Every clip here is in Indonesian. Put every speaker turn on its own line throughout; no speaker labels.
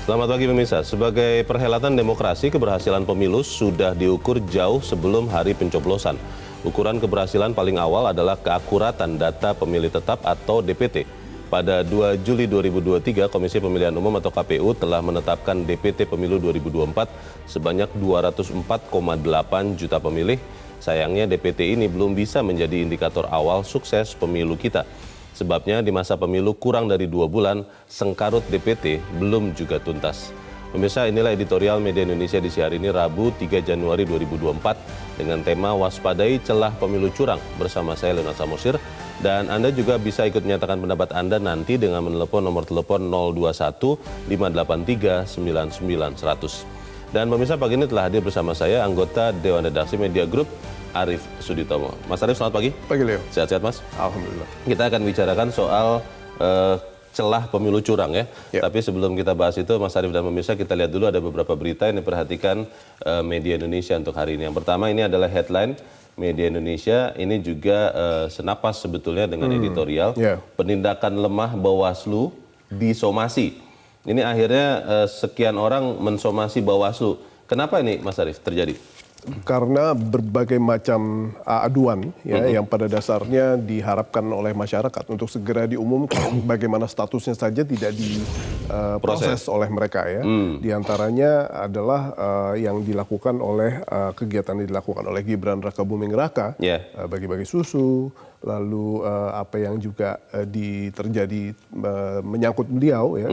Selamat pagi pemirsa. Sebagai perhelatan demokrasi, keberhasilan pemilu sudah diukur jauh sebelum hari pencoblosan. Ukuran keberhasilan paling awal adalah keakuratan data pemilih tetap atau DPT. Pada 2 Juli 2023, Komisi Pemilihan Umum atau KPU telah menetapkan DPT Pemilu 2024 sebanyak 204,8 juta pemilih. Sayangnya DPT ini belum bisa menjadi indikator awal sukses pemilu kita. Sebabnya di masa pemilu kurang dari 2 bulan, sengkarut DPT belum juga tuntas. Pemirsa, inilah editorial Media Indonesia di hari ini Rabu 3 Januari 2024 dengan tema Waspadai Celah Pemilu Curang bersama saya Leonard Samosir. Dan Anda juga bisa ikut menyatakan pendapat Anda nanti dengan menelepon nomor telepon 021 583 99 100. Dan pemirsa, pagi ini telah hadir bersama saya anggota Dewan Redaksi Media Group Arief Suditomo. Mas Arief, selamat pagi.
Pagi, Leo.
Sehat-sehat, Mas?
Alhamdulillah.
Kita akan bicarakan soal celah pemilu curang ya. Tapi sebelum kita bahas itu, Mas Arief dan pemirsa, kita lihat dulu ada beberapa berita yang diperhatikan Media Indonesia untuk hari ini. Yang pertama ini adalah headline Media Indonesia. Ini juga senapas sebetulnya dengan editorial. Penindakan lemah Bawaslu disomasi. Ini akhirnya sekian orang mensomasi Bawaslu. Kenapa ini, Mas Arief, terjadi?
Karena berbagai macam aduan yang pada dasarnya diharapkan oleh masyarakat untuk segera diumumkan bagaimana statusnya saja tidak diproses oleh mereka ya. Di antaranya adalah yang dilakukan oleh kegiatan yang dilakukan oleh Gibran Rakabuming Raka, bagi-bagi susu, lalu apa yang juga terjadi menyangkut beliau ya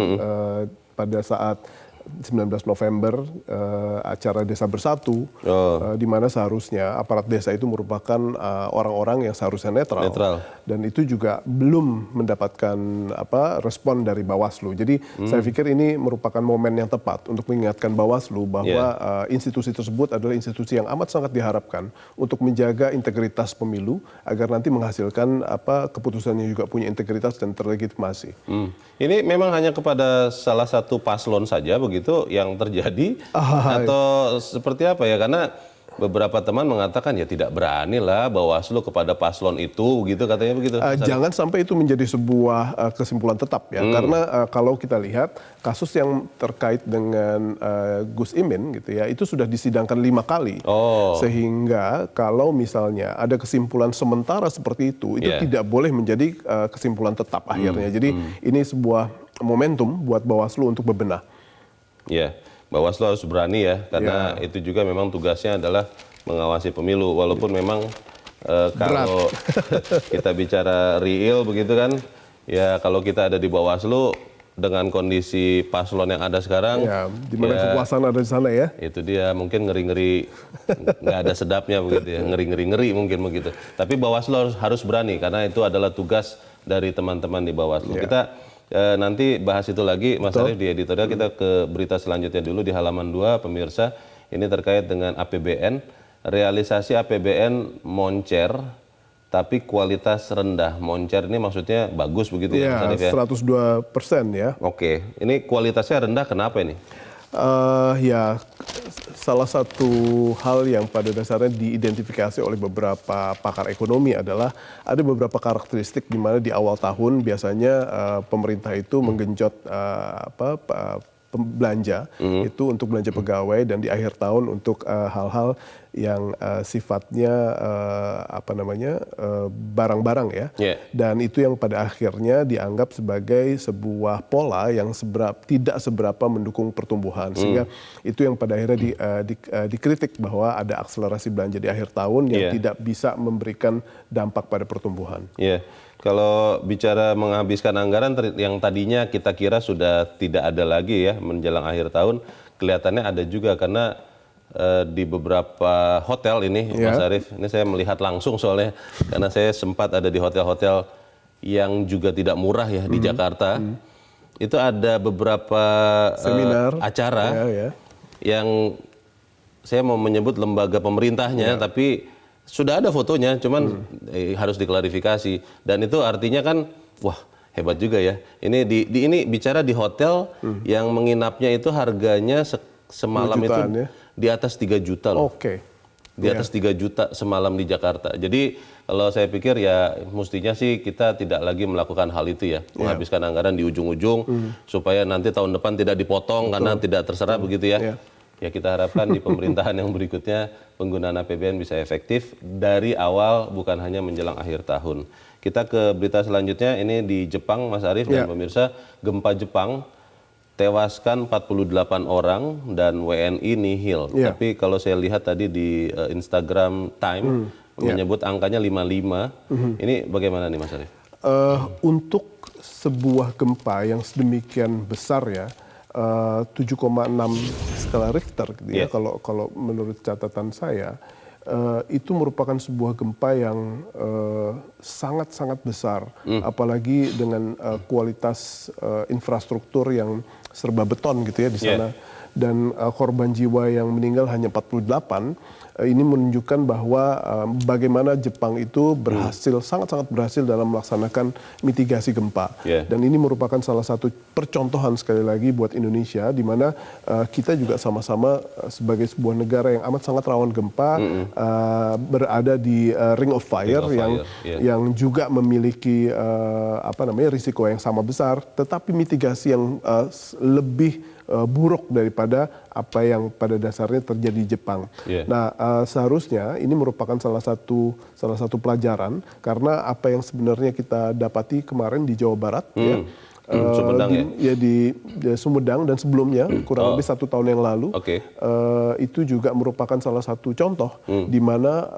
pada saat 19 November acara Desa Bersatu, di mana seharusnya aparat desa itu merupakan orang-orang yang seharusnya netral. Dan itu juga belum mendapatkan respon dari Bawaslu. Jadi saya pikir ini merupakan momen yang tepat untuk mengingatkan Bawaslu bahwa institusi tersebut adalah institusi yang amat sangat diharapkan untuk menjaga integritas pemilu agar nanti menghasilkan keputusan yang juga punya integritas dan terlegitimasi.
Ini memang hanya kepada salah satu paslon saja begitu yang terjadi atau seperti apa ya? Karena beberapa teman mengatakan ya tidak berani lah Bawaslu kepada paslon itu, gitu katanya begitu.
Jangan sampai itu menjadi sebuah kesimpulan tetap ya, karena kalau kita lihat kasus yang terkait dengan Gus Imin gitu ya, itu sudah disidangkan 5 kali, sehingga kalau misalnya ada kesimpulan sementara seperti itu tidak boleh menjadi kesimpulan tetap akhirnya. Jadi ini sebuah momentum buat Bawaslu untuk bebenah.
Ya, Bawaslu harus berani ya, karena itu juga memang tugasnya adalah mengawasi pemilu. Walaupun memang kalau kita bicara real begitu kan, ya kalau kita ada di Bawaslu dengan kondisi paslon yang ada sekarang,
di mana kekuasaan ada di sana ya.
Itu dia mungkin ngeri-ngeri, nggak ada sedapnya begitu ya, ngeri-ngeri mungkin begitu. Tapi Bawaslu harus berani karena itu adalah tugas dari teman-teman di Bawaslu. Kita nanti bahas itu lagi, Mas Arief, di editorial. Kita ke berita selanjutnya dulu di halaman 2, pemirsa. Ini terkait dengan APBN. Realisasi APBN moncer, tapi kualitas rendah. Moncer ini maksudnya bagus begitu ya, Mas Arief ya?
102% ya.
Oke, ini kualitasnya rendah kenapa ini?
Ya, salah satu hal yang pada dasarnya diidentifikasi oleh beberapa pakar ekonomi adalah ada beberapa karakteristik di mana di awal tahun biasanya pemerintah itu menggenjot belanja itu untuk belanja pegawai, dan di akhir tahun untuk hal-hal yang sifatnya barang-barang ya. Dan itu yang pada akhirnya dianggap sebagai sebuah pola yang tidak seberapa mendukung pertumbuhan, sehingga itu yang pada akhirnya dikritik bahwa ada akselerasi belanja di akhir tahun yang tidak bisa memberikan dampak pada pertumbuhan.
Kalau bicara menghabiskan anggaran yang tadinya kita kira sudah tidak ada lagi ya menjelang akhir tahun, kelihatannya ada juga karena di beberapa hotel ini, Mas Arief, ini saya melihat langsung soalnya karena saya sempat ada di hotel-hotel yang juga tidak murah ya di Jakarta. Itu ada beberapa seminar, acara yang saya mau menyebut lembaga pemerintahnya, tapi sudah ada fotonya, cuman harus diklarifikasi. Dan itu artinya kan, wah hebat juga ya. Ini bicara di hotel yang menginapnya itu harganya semalam itu di atas 3 juta loh. di atas 3 juta semalam di Jakarta. Jadi kalau saya pikir ya mestinya sih kita tidak lagi melakukan hal itu ya, menghabiskan anggaran di ujung-ujung supaya nanti tahun depan tidak dipotong karena tidak terserap begitu ya. Ya kita harapkan di pemerintahan yang berikutnya penggunaan APBN bisa efektif dari awal bukan hanya menjelang akhir tahun. Kita ke berita selanjutnya, ini di Jepang Mas Arief dan pemirsa, gempa Jepang tewaskan 48 orang dan WNI nihil. Tapi kalau saya lihat tadi di Instagram Time menyebut angkanya 55. Ini bagaimana nih Mas Arief?
Untuk sebuah gempa yang sedemikian besar ya, 7,6 skala Richter gitu ya, kalau menurut catatan saya, itu merupakan sebuah gempa yang sangat-sangat besar, apalagi dengan kualitas infrastruktur yang serba beton gitu ya di sana. Dan korban jiwa yang meninggal hanya 48. Ini menunjukkan bahwa bagaimana Jepang itu berhasil, sangat-sangat berhasil dalam melaksanakan mitigasi gempa. Dan ini merupakan salah satu percontohan sekali lagi buat Indonesia, di mana kita juga sama-sama sebagai sebuah negara yang amat sangat rawan gempa, berada di Ring of Fire, yang juga memiliki risiko yang sama besar, tetapi mitigasi yang lebih buruk daripada apa yang pada dasarnya terjadi di Jepang. Nah, seharusnya ini merupakan salah satu pelajaran, karena apa yang sebenarnya kita dapati kemarin di Jawa Barat,
Sumedang
di Sumedang dan sebelumnya kurang lebih 1 tahun yang lalu, itu juga merupakan salah satu contoh di mana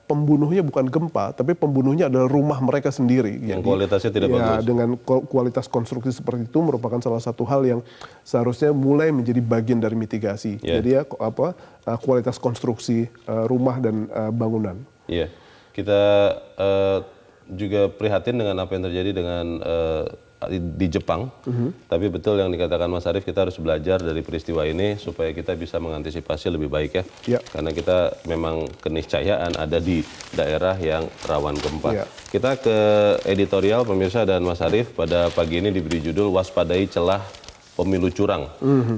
pembunuhnya bukan gempa, tapi pembunuhnya adalah rumah mereka sendiri.
Yang kualitasnya tidak bagus.
Dengan kualitas konstruksi seperti itu merupakan salah satu hal yang seharusnya mulai menjadi bagian dari mitigasi. Jadi ya kualitas konstruksi rumah dan bangunan.
Kita juga prihatin dengan apa yang terjadi dengan di Jepang, tapi betul yang dikatakan Mas Arief, kita harus belajar dari peristiwa ini supaya kita bisa mengantisipasi lebih baik ya. Karena kita memang keniscayaan ada di daerah yang rawan gempa. Kita ke editorial pemirsa dan Mas Arief, pada pagi ini diberi judul waspadai celah pemilu curang.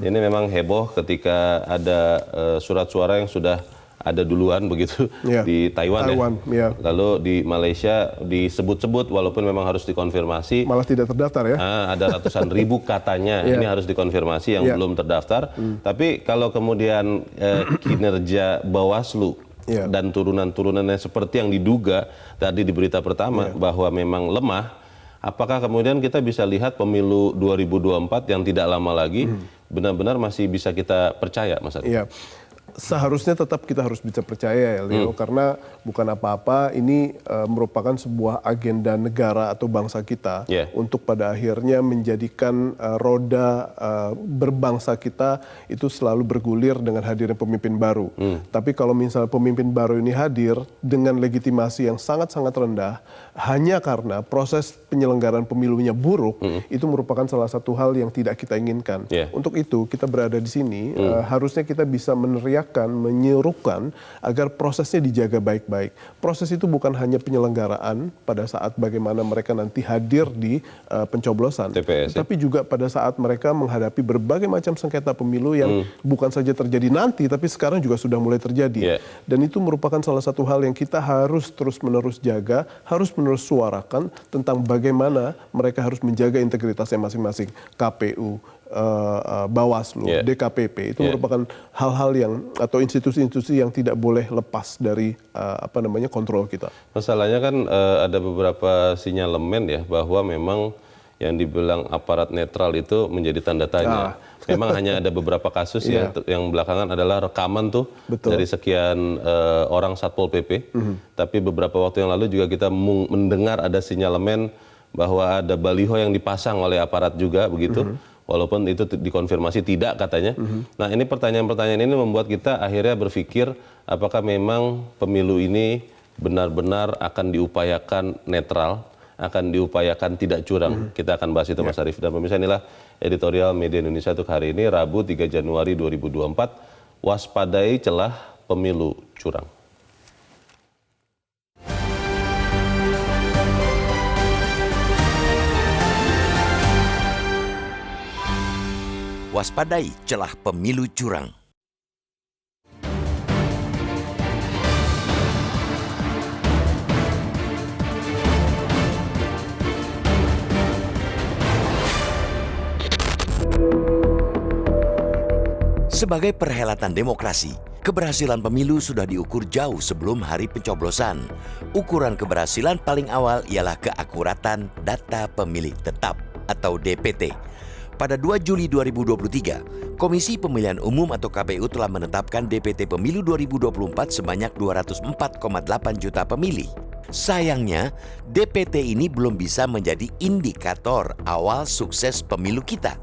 Ini memang heboh ketika ada surat suara yang sudah ada duluan begitu di Taiwan ya. Lalu di Malaysia disebut-sebut walaupun memang harus dikonfirmasi.
Malah tidak terdaftar ya.
Ada ratusan ribu katanya ini harus dikonfirmasi yang belum terdaftar. Tapi kalau kemudian kinerja Bawaslu dan turunan-turunannya seperti yang diduga tadi di berita pertama bahwa memang lemah, apakah kemudian kita bisa lihat pemilu 2024 yang tidak lama lagi benar-benar masih bisa kita percaya, Mas Arief?
Seharusnya tetap kita harus bisa percaya ya Leo, karena bukan apa-apa, ini merupakan sebuah agenda negara atau bangsa kita untuk pada akhirnya menjadikan roda berbangsa kita itu selalu bergulir dengan hadirnya pemimpin baru. Tapi kalau misalnya pemimpin baru ini hadir dengan legitimasi yang sangat-sangat rendah, hanya karena proses penyelenggaraan pemilunya buruk, itu merupakan salah satu hal yang tidak kita inginkan. Untuk itu kita berada di sini, harusnya kita bisa menyerukan agar prosesnya dijaga baik-baik. Proses itu bukan hanya penyelenggaraan pada saat bagaimana mereka nanti hadir di pencoblosan, tapi juga pada saat mereka menghadapi berbagai macam sengketa pemilu yang bukan saja terjadi nanti, tapi sekarang juga sudah mulai terjadi. Dan itu merupakan salah satu hal yang kita harus terus-menerus jaga, harus menerus suarakan tentang bagaimana mereka harus menjaga integritasnya masing-masing. KPU, Bawaslu, DKPP itu merupakan hal-hal yang atau institusi-institusi yang tidak boleh lepas dari kontrol kita. Masalahnya kan
ada beberapa sinyalemen ya bahwa memang yang dibilang aparat netral itu menjadi tanda tanya. Memang hanya ada beberapa kasus yang belakangan adalah rekaman tuh dari sekian orang Satpol PP. Tapi beberapa waktu yang lalu juga kita mendengar ada sinyalemen bahwa ada baliho yang dipasang oleh aparat juga begitu. Walaupun itu dikonfirmasi tidak katanya. Nah ini pertanyaan-pertanyaan ini membuat kita akhirnya berpikir apakah memang pemilu ini benar-benar akan diupayakan netral, akan diupayakan tidak curang. Kita akan bahas itu Mas Arief. Dan pemirsa, inilah editorial Media Indonesia untuk hari ini, Rabu 3 Januari 2024, waspadai celah pemilu curang.
Waspadai celah pemilu curang. Sebagai perhelatan demokrasi, keberhasilan pemilu sudah diukur jauh sebelum hari pencoblosan. Ukuran keberhasilan paling awal ialah keakuratan data pemilih tetap atau DPT. Pada 2 Juli 2023, Komisi Pemilihan Umum atau KPU telah menetapkan DPT Pemilu 2024 sebanyak 204,8 juta pemilih. Sayangnya, DPT ini belum bisa menjadi indikator awal sukses pemilu kita.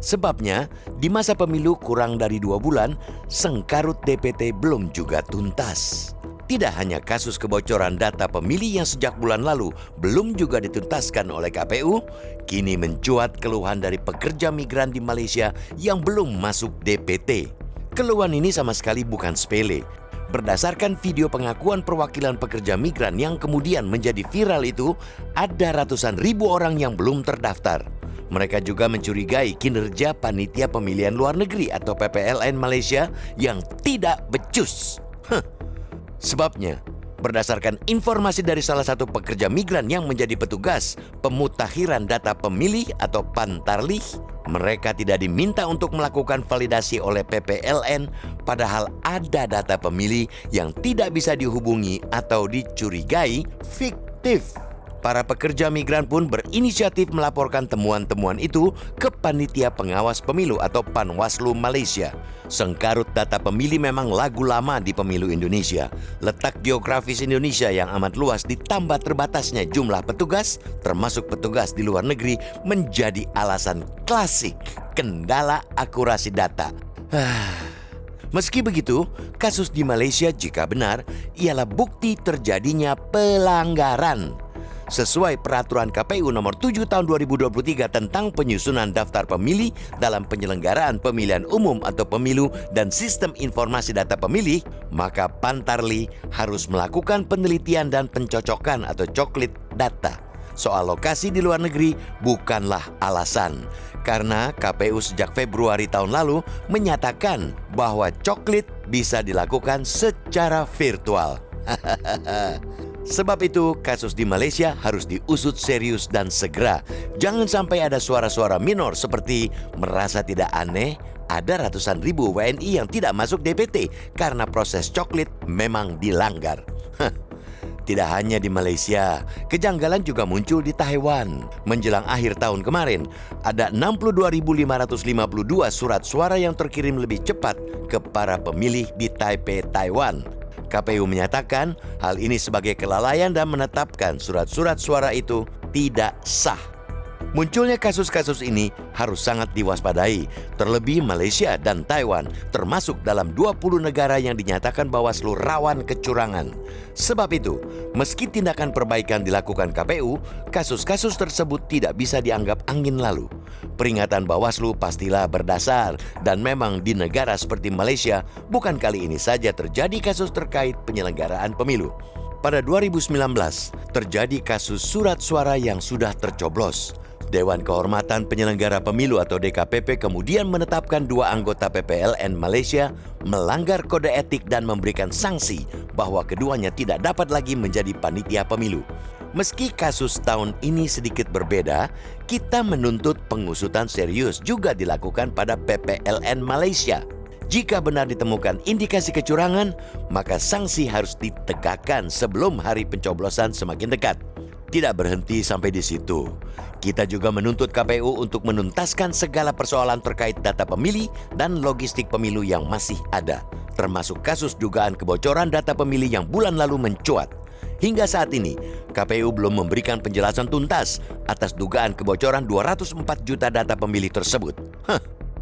Sebabnya, di masa pemilu kurang dari 2 bulan, sengkarut DPT belum juga tuntas. Tidak hanya kasus kebocoran data pemilih yang sejak bulan lalu belum juga dituntaskan oleh KPU, kini mencuat keluhan dari pekerja migran di Malaysia yang belum masuk DPT. Keluhan ini sama sekali bukan sepele. Berdasarkan video pengakuan perwakilan pekerja migran yang kemudian menjadi viral itu, ada ratusan ribu orang yang belum terdaftar. Mereka juga mencurigai kinerja Panitia Pemilihan Luar Negeri atau PPLN Malaysia yang tidak becus. Sebabnya, berdasarkan informasi dari salah satu pekerja migran yang menjadi petugas pemutakhiran data pemilih atau Pantarlih, mereka tidak diminta untuk melakukan validasi oleh PPLN, padahal ada data pemilih yang tidak bisa dihubungi atau dicurigai fiktif. Para pekerja migran pun berinisiatif melaporkan temuan-temuan itu ke Panitia Pengawas Pemilu atau Panwaslu Malaysia. Sengkarut data pemilih memang lagu lama di pemilu Indonesia. Letak geografis Indonesia yang amat luas ditambah terbatasnya jumlah petugas, termasuk petugas di luar negeri, menjadi alasan klasik kendala akurasi data. Meski begitu, kasus di Malaysia jika benar ialah bukti terjadinya pelanggaran. Sesuai peraturan KPU nomor 7 tahun 2023 tentang penyusunan daftar pemilih dalam penyelenggaraan pemilihan umum atau pemilu dan sistem informasi data pemilih, maka Pantarlih harus melakukan penelitian dan pencocokan atau coklit data. Soal lokasi di luar negeri bukanlah alasan, karena KPU sejak Februari tahun lalu menyatakan bahwa coklit bisa dilakukan secara virtual. Sebab itu, kasus di Malaysia harus diusut serius dan segera. Jangan sampai ada suara-suara minor seperti merasa tidak aneh ada ratusan ribu WNI yang tidak masuk DPT karena proses coklit memang dilanggar. Tidak hanya di Malaysia, kejanggalan juga muncul di Taiwan. Menjelang akhir tahun kemarin, ada 62.552 surat suara yang terkirim lebih cepat ke para pemilih di Taipei, Taiwan. KPU menyatakan hal ini sebagai kelalaian dan menetapkan surat-surat suara itu tidak sah. Munculnya kasus-kasus ini harus sangat diwaspadai, terlebih Malaysia dan Taiwan termasuk dalam 20 negara yang dinyatakan Bawaslu rawan kecurangan. Sebab itu, meski tindakan perbaikan dilakukan KPU, kasus-kasus tersebut tidak bisa dianggap angin lalu. Peringatan Bawaslu pastilah berdasar dan memang di negara seperti Malaysia bukan kali ini saja terjadi kasus terkait penyelenggaraan pemilu. Pada 2019, terjadi kasus surat suara yang sudah tercoblos. Dewan Kehormatan Penyelenggara Pemilu atau DKPP kemudian menetapkan 2 anggota PPLN Malaysia melanggar kode etik dan memberikan sanksi bahwa keduanya tidak dapat lagi menjadi panitia pemilu. Meski kasus tahun ini sedikit berbeda, kita menuntut pengusutan serius juga dilakukan pada PPLN Malaysia. Jika benar ditemukan indikasi kecurangan, maka sanksi harus ditegakkan sebelum hari pencoblosan semakin dekat. Tidak berhenti sampai di situ. Kita juga menuntut KPU untuk menuntaskan segala persoalan terkait data pemilih dan logistik pemilu yang masih ada, termasuk kasus dugaan kebocoran data pemilih yang bulan lalu mencuat. Hingga saat ini, KPU belum memberikan penjelasan tuntas atas dugaan kebocoran 204 juta data pemilih tersebut.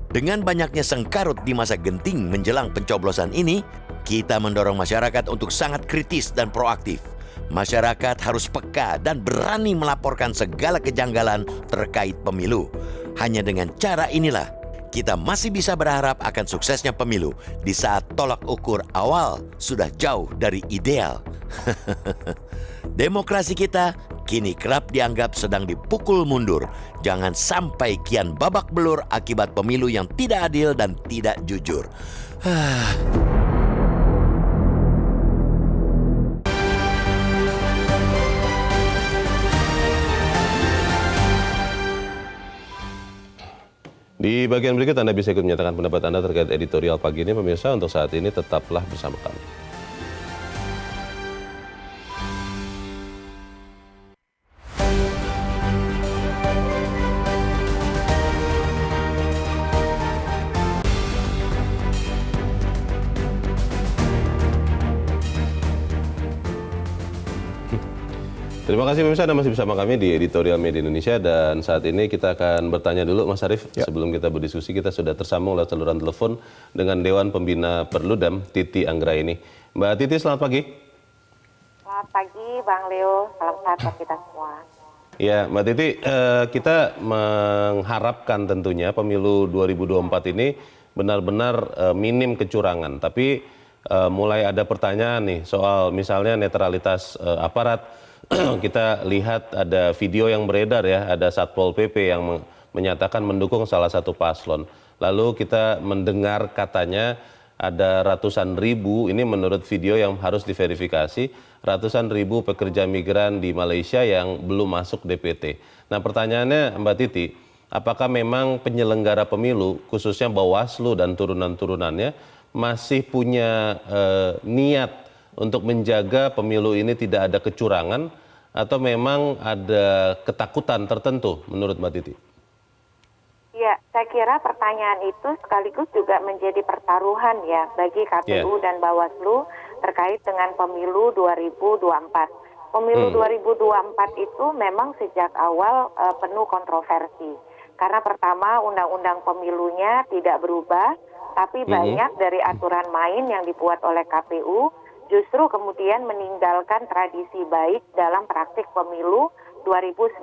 Dengan banyaknya sengkarut di masa genting menjelang pencoblosan ini, kita mendorong masyarakat untuk sangat kritis dan proaktif. Masyarakat harus peka dan berani melaporkan segala kejanggalan terkait pemilu. Hanya dengan cara inilah, kita masih bisa berharap akan suksesnya pemilu di saat tolak ukur awal sudah jauh dari ideal. Demokrasi kita kini kerap dianggap sedang dipukul mundur. Jangan sampai kian babak belur akibat pemilu yang tidak adil dan tidak jujur.
Di Di bagian berikut Anda bisa ikut menyatakan pendapat Anda terkait editorial pagi ini. Pemirsa, untuk saat ini tetaplah bersama kami. Terima kasih pemirsa, Anda masih bersama kami di Editorial Media Indonesia, dan saat ini kita akan bertanya dulu Mas Arief. Sebelum kita berdiskusi, kita sudah tersambung lewat saluran telepon dengan Dewan Pembina Perludem, Titi Anggraini. Mbak Titi, selamat pagi.
Selamat pagi Bang Leo, salam sehat buat kita semua.
Ya, Mbak Titi, kita mengharapkan tentunya pemilu 2024 ini benar-benar minim kecurangan. Tapi mulai ada pertanyaan nih soal misalnya netralitas aparat. Kita lihat ada video yang beredar ya, ada Satpol PP yang menyatakan mendukung salah satu paslon. Lalu kita mendengar katanya ada ratusan ribu, ini menurut video yang harus diverifikasi, ratusan ribu pekerja migran di Malaysia yang belum masuk DPT. Nah pertanyaannya Mbak Titi, apakah memang penyelenggara pemilu, khususnya Bawaslu dan turunan-turunannya, masih punya niat untuk menjaga pemilu ini tidak ada kecurangan, atau memang ada ketakutan tertentu menurut Mbak Titi?
Ya, saya kira pertanyaan itu sekaligus juga menjadi pertaruhan ya bagi KPU dan Bawaslu terkait dengan pemilu 2024. Pemilu 2024 itu memang sejak awal penuh kontroversi. Karena pertama, undang-undang pemilunya tidak berubah, tapi banyak dari aturan main yang dibuat oleh KPU justru kemudian meninggalkan tradisi baik dalam praktik pemilu 2019.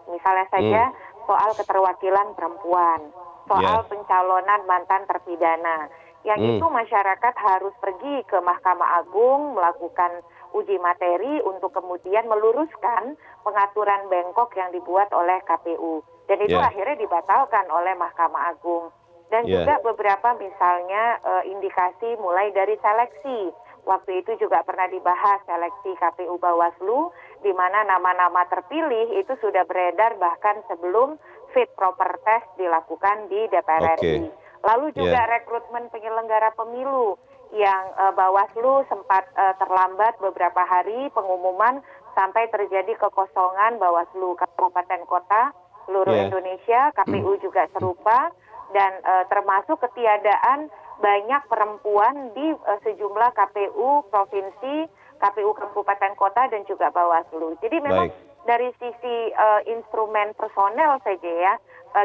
Misalnya saja soal keterwakilan perempuan, soal pencalonan mantan terpidana. Yang itu masyarakat harus pergi ke Mahkamah Agung melakukan uji materi untuk kemudian meluruskan pengaturan bengkok yang dibuat oleh KPU. Dan itu akhirnya dibatalkan oleh Mahkamah Agung. Dan juga beberapa misalnya indikasi mulai dari seleksi. Waktu itu juga pernah dibahas seleksi KPU Bawaslu, di mana nama-nama terpilih itu sudah beredar bahkan sebelum fit proper test dilakukan di DPR RI. Lalu juga rekrutmen penyelenggara pemilu yang Bawaslu sempat terlambat beberapa hari pengumuman sampai terjadi kekosongan Bawaslu Kabupaten Kota seluruh Indonesia, KPU juga serupa, dan termasuk ketiadaan banyak perempuan di sejumlah KPU provinsi, KPU kabupaten kota dan juga Bawaslu. Jadi memang dari sisi instrumen personel saja ya,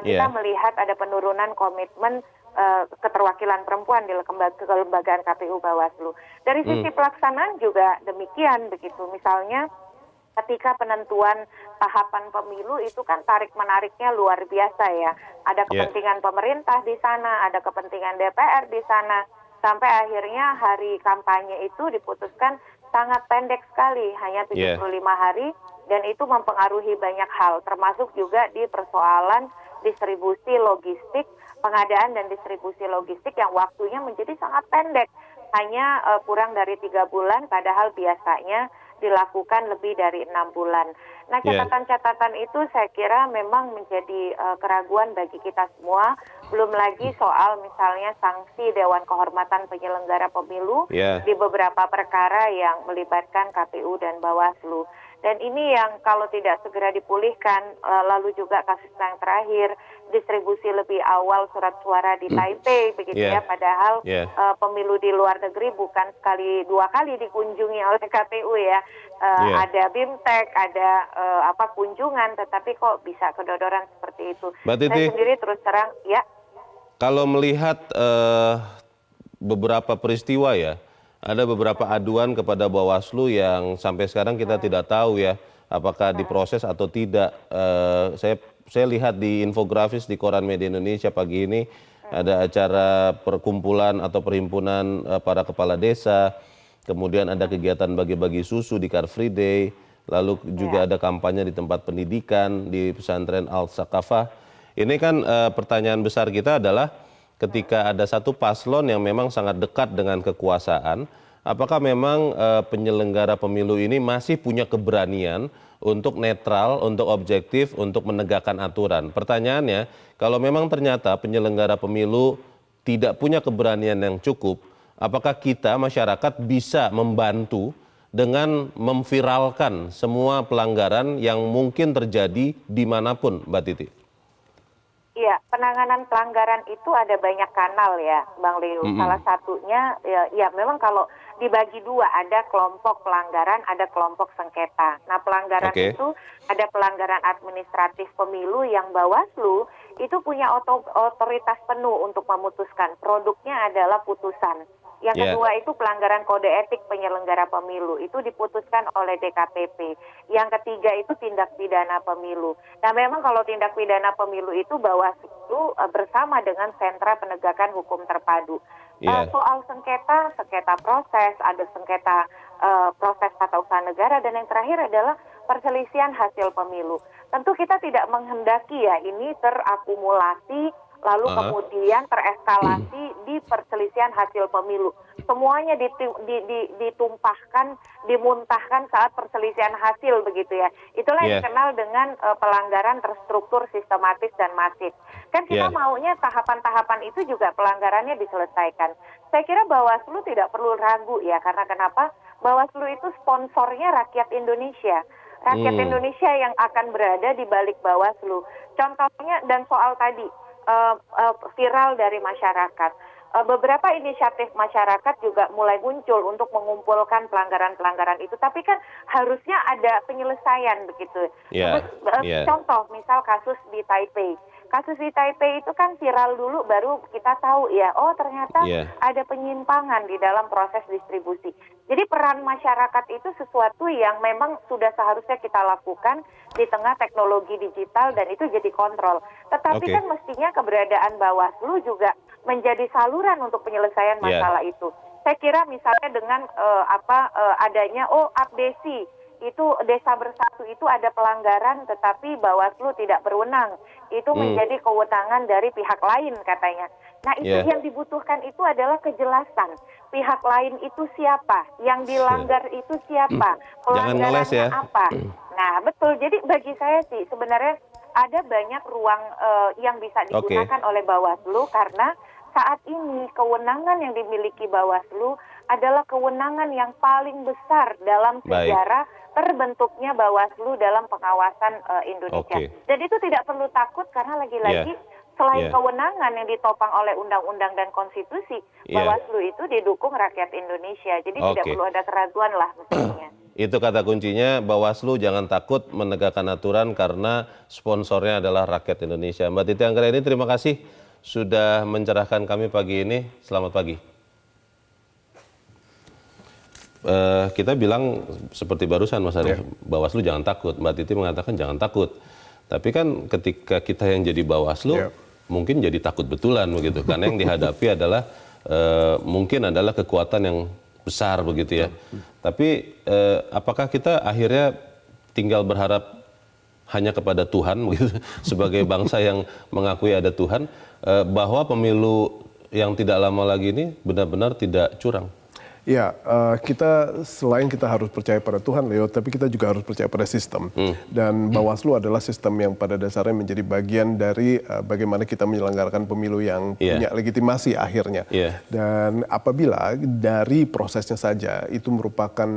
kita melihat ada penurunan komitmen keterwakilan perempuan di kelembagaan KPU Bawaslu. Dari sisi pelaksanaan juga demikian begitu. Misalnya ketika penentuan tahapan pemilu itu kan tarik-menariknya luar biasa ya. Ada kepentingan pemerintah di sana, ada kepentingan DPR di sana. Sampai akhirnya hari kampanye itu diputuskan sangat pendek sekali, hanya 75 hari. Dan itu mempengaruhi banyak hal, termasuk juga di persoalan distribusi logistik, pengadaan dan distribusi logistik yang waktunya menjadi sangat pendek. Hanya kurang dari 3 bulan, padahal biasanya dilakukan lebih dari 6 bulan. Nah, catatan-catatan itu saya kira memang menjadi keraguan bagi kita semua. Belum lagi soal misalnya sanksi Dewan Kehormatan Penyelenggara Pemilu di beberapa perkara yang melibatkan KPU dan Bawaslu. Dan ini yang kalau tidak segera dipulihkan, lalu juga kasus yang terakhir, distribusi lebih awal surat suara di Taipei, begitu ya, padahal pemilu di luar negeri bukan sekali 2 kali dikunjungi oleh KPU ya. Ada BIMTEK, ada kunjungan, tetapi kok bisa kedodoran seperti itu.
Mbak Titi,
saya sendiri terus terang, ya.
Kalau melihat beberapa peristiwa ya, ada beberapa aduan kepada Bawaslu yang sampai sekarang kita tidak tahu ya, apakah diproses atau tidak. Saya lihat di infografis di Koran Media Indonesia pagi ini, ada acara perkumpulan atau perhimpunan para kepala desa, kemudian ada kegiatan bagi-bagi susu di Car Free Day, lalu juga ada kampanye di tempat pendidikan, di pesantren Al-Sakafah. Ini kan pertanyaan besar kita adalah ketika ada satu paslon yang memang sangat dekat dengan kekuasaan, apakah memang penyelenggara pemilu ini masih punya keberanian untuk netral, untuk objektif, untuk menegakkan aturan? Pertanyaannya, kalau memang ternyata penyelenggara pemilu tidak punya keberanian yang cukup, apakah kita masyarakat bisa membantu dengan memviralkan semua pelanggaran yang mungkin terjadi dimanapun, Mbak Titi?
Iya, penanganan pelanggaran itu ada banyak kanal ya, Bang Leo. Salah satunya, ya memang kalau dibagi dua, ada kelompok pelanggaran, ada kelompok sengketa. Nah, pelanggaran itu ada pelanggaran administratif pemilu yang Bawaslu itu punya otoritas penuh untuk memutuskan. Produknya adalah putusan. Yang kedua itu pelanggaran kode etik penyelenggara pemilu, itu diputuskan oleh DKPP. Yang ketiga itu tindak pidana pemilu. Nah, memang kalau tindak pidana pemilu itu Bawaslu bersama dengan Sentra Penegakan Hukum Terpadu. Soal sengketa proses, ada sengketa proses tata usaha negara, dan yang terakhir adalah perselisihan hasil pemilu. Tentu kita tidak menghendaki ya ini terakumulasi lalu kemudian tereskalasi di perselisihan hasil pemilu. Semuanya ditumpahkan, dimuntahkan saat perselisihan hasil begitu ya. Itulah yang dikenal dengan pelanggaran terstruktur, sistematis, dan masif. Kan kita maunya tahapan-tahapan itu juga pelanggarannya diselesaikan. Saya kira Bawaslu tidak perlu ragu ya, karena kenapa? Bawaslu itu sponsornya rakyat Indonesia. Rakyat Indonesia yang akan berada di balik Bawaslu. Contohnya, dan soal tadi, viral dari masyarakat. Beberapa inisiatif masyarakat juga mulai muncul untuk mengumpulkan pelanggaran-pelanggaran itu, tapi kan harusnya ada penyelesaian begitu. Contoh, misal kasus di Taipei. Kasus di Taipei itu kan viral dulu, baru kita tahu ya, oh ternyata ada penyimpangan di dalam proses distribusi. Jadi peran masyarakat itu sesuatu yang memang sudah seharusnya kita lakukan di tengah teknologi digital, dan itu jadi kontrol. Tetapi kan mestinya keberadaan Bawaslu juga menjadi saluran untuk penyelesaian masalah itu. Saya kira misalnya dengan adanya abdesi, itu Desa Bersatu itu ada pelanggaran tetapi Bawaslu tidak berwenang. Itu menjadi kewenangan dari pihak lain katanya. Nah, itu yang dibutuhkan itu adalah kejelasan. Pihak lain itu siapa? Yang dilanggar itu siapa? Pelanggarannya apa? Nah, betul. Jadi bagi saya sih sebenarnya ada banyak ruang yang bisa digunakan oleh Bawaslu, karena saat ini kewenangan yang dimiliki Bawaslu adalah kewenangan yang paling besar dalam sejarah terbentuknya Bawaslu dalam pengawasan Indonesia. Dan itu tidak perlu takut, karena lagi-lagi selain kewenangan yang ditopang oleh undang-undang dan konstitusi, Bawaslu itu didukung rakyat Indonesia. Jadi tidak perlu ada keraguan lah mestinya.
Itu kata kuncinya, Bawaslu jangan takut menegakkan aturan karena sponsornya adalah rakyat Indonesia. Mbak Titi Anggraeni, terima kasih sudah mencerahkan kami pagi ini. Selamat pagi. Kita bilang seperti barusan Mas Arief, Bawaslu jangan takut. Mbak Titi mengatakan jangan takut. Tapi kan ketika kita yang jadi Bawaslu, mungkin jadi takut betulan begitu. Karena yang dihadapi adalah mungkin adalah kekuatan yang besar begitu ya. Tapi apakah kita akhirnya tinggal berharap hanya kepada Tuhan begitu, sebagai bangsa yang mengakui ada Tuhan, bahwa pemilu yang tidak lama lagi ini benar-benar tidak curang?
Ya, selain kita harus percaya pada Tuhan, Leo, tapi kita juga harus percaya pada sistem. Dan Bawaslu adalah sistem yang pada dasarnya menjadi bagian dari bagaimana kita menyelenggarakan pemilu yang punya legitimasi akhirnya. Dan apabila dari prosesnya saja itu merupakan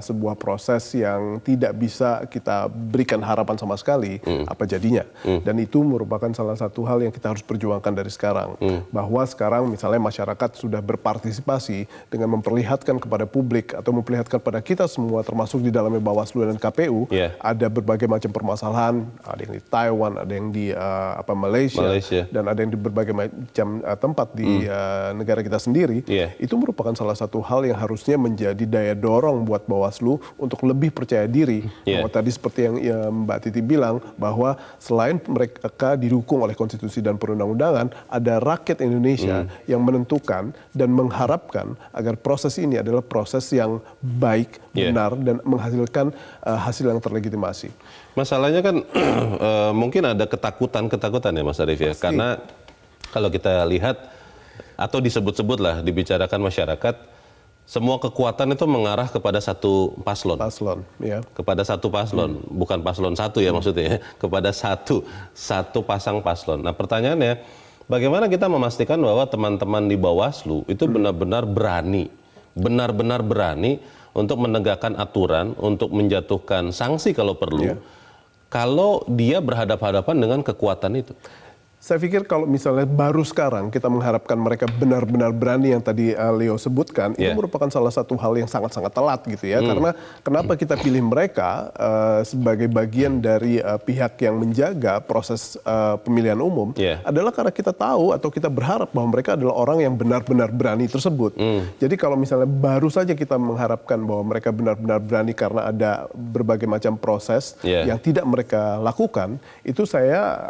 sebuah proses yang tidak bisa kita berikan harapan sama sekali, apa jadinya? Dan itu merupakan salah satu hal yang kita harus perjuangkan dari sekarang. Bahwa sekarang misalnya masyarakat sudah berpartisipasi dengan memperlihatkan kepada publik atau memperlihatkan pada kita semua, termasuk di dalamnya Bawaslu dan KPU, ada berbagai macam permasalahan, ada yang di Taiwan, ada yang di Malaysia, dan ada yang di berbagai macam tempat di negara kita sendiri. Itu merupakan salah satu hal yang harusnya menjadi daya dorong buat Bawaslu untuk lebih percaya diri. Bahwa tadi seperti yang Mbak Titi bilang, bahwa selain mereka didukung oleh konstitusi dan perundang-undangan, ada rakyat Indonesia yang menentukan dan mengharapkan agar proses ini adalah proses yang baik, benar, dan menghasilkan hasil yang terlegitimasi.
Masalahnya kan mungkin ada ketakutan ya Mas Arief ya. Karena kalau kita lihat atau disebut-sebut lah, dibicarakan masyarakat, semua kekuatan itu mengarah kepada satu paslon.
Ya.
Kepada satu paslon, bukan paslon satu ya maksudnya ya, kepada satu pasang paslon. Nah pertanyaannya, bagaimana kita memastikan bahwa teman-teman di Bawaslu itu benar-benar berani untuk menegakkan aturan, untuk menjatuhkan sanksi kalau perlu, kalau dia berhadapan-hadapan dengan kekuatan itu?
Saya pikir kalau misalnya baru sekarang kita mengharapkan mereka benar-benar berani yang tadi Leo sebutkan, itu merupakan salah satu hal yang sangat-sangat telat gitu ya. Karena kenapa kita pilih mereka sebagai bagian dari pihak yang menjaga proses pemilihan umum adalah karena kita tahu atau kita berharap bahwa mereka adalah orang yang benar-benar berani tersebut. Jadi kalau misalnya baru saja kita mengharapkan bahwa mereka benar-benar berani karena ada berbagai macam proses yang tidak mereka lakukan, itu saya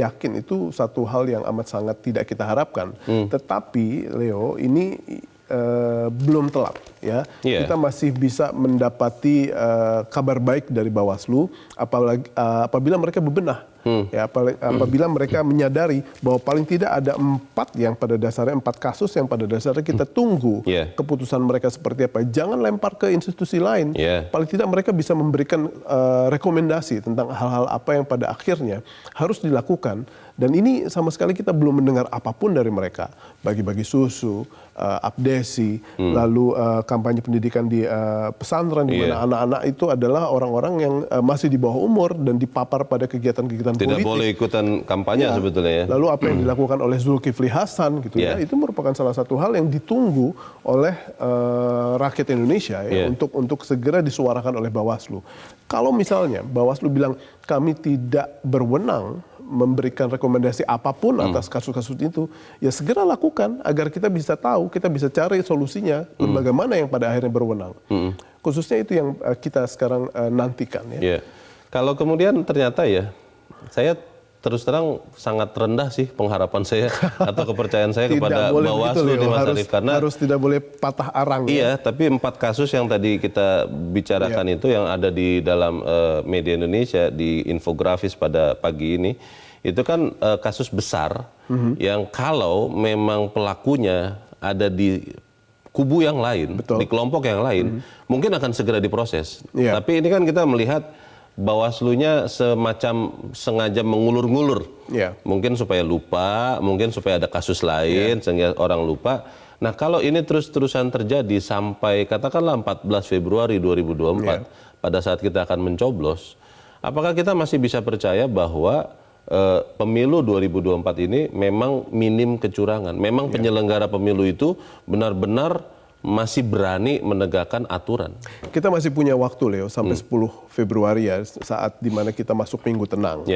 yakin itu satu hal yang amat sangat tidak kita harapkan. Tetapi Leo, ini belum telat ya. Kita masih bisa mendapati kabar baik dari Bawaslu apabila mereka bebenah. Apabila mereka menyadari bahwa paling tidak ada 4 kasus yang pada dasarnya kita tunggu keputusan mereka seperti apa. Jangan lempar ke institusi lain. Paling tidak mereka bisa memberikan rekomendasi tentang hal-hal apa yang pada akhirnya harus dilakukan. Dan ini sama sekali kita belum mendengar apapun dari mereka. Bagi-bagi susu, abdesi, lalu kampanye pendidikan di pesantren, di mana anak-anak itu adalah orang-orang yang masih di bawah umur dan dipapar pada kegiatan-kegiatan politik.
Tidak boleh ikutan kampanye sebetulnya ya.
Lalu apa yang dilakukan oleh Zulkifli Hasan gitu ya, itu merupakan salah satu hal yang ditunggu oleh rakyat Indonesia ya, untuk segera disuarakan oleh Bawaslu. Kalau misalnya Bawaslu bilang kami tidak berwenang memberikan rekomendasi apapun atas kasus-kasus itu, ya segera lakukan agar kita bisa tahu, kita bisa cari solusinya lembaga mana yang pada akhirnya berwenang. Khususnya itu yang kita sekarang nantikan ya.
Kalau kemudian ternyata ya, saya terus terang sangat rendah sih pengharapan saya atau kepercayaan saya kepada Bawaslu nih Mas Arief, karena
harus tidak boleh patah arang.
Tapi 4 kasus yang tadi kita bicarakan itu yang ada di dalam media Indonesia di infografis pada pagi ini, itu kan kasus besar yang kalau memang pelakunya ada di kubu yang lain, di kelompok yang lain, mungkin akan segera diproses. Tapi ini kan kita melihat Bawaslunya semacam sengaja mengulur-ngulur, mungkin supaya lupa, mungkin supaya ada kasus lain sehingga orang lupa. Nah kalau ini terus-terusan terjadi sampai katakanlah 14 Februari 2024 pada saat kita akan mencoblos, apakah kita masih bisa percaya bahwa pemilu 2024 ini memang minim kecurangan, memang penyelenggara pemilu itu benar-benar masih berani menegakkan aturan? Kita
masih punya waktu Leo sampai 10 Februari ya, saat dimana kita masuk minggu tenang.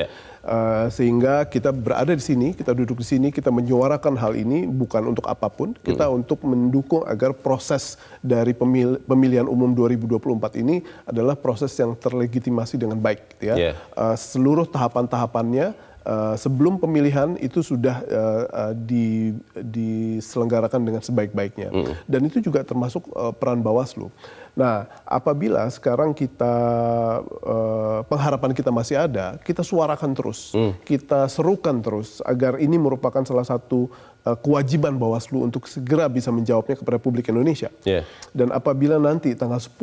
Sehingga kita berada di sini, kita duduk di sini, kita menyuarakan hal ini bukan untuk apapun, kita untuk mendukung agar proses dari pemilihan umum 2024 ini adalah proses yang terlegitimasi dengan baik. Seluruh tahapan-tahapannya sebelum pemilihan itu sudah diselenggarakan dengan sebaik-baiknya. Dan itu juga termasuk peran Bawaslu. Nah, apabila sekarang pengharapan kita masih ada, kita suarakan terus, kita serukan terus agar ini merupakan salah satu kewajiban Bawaslu untuk segera bisa menjawabnya kepada publik Indonesia. Dan apabila nanti tanggal 10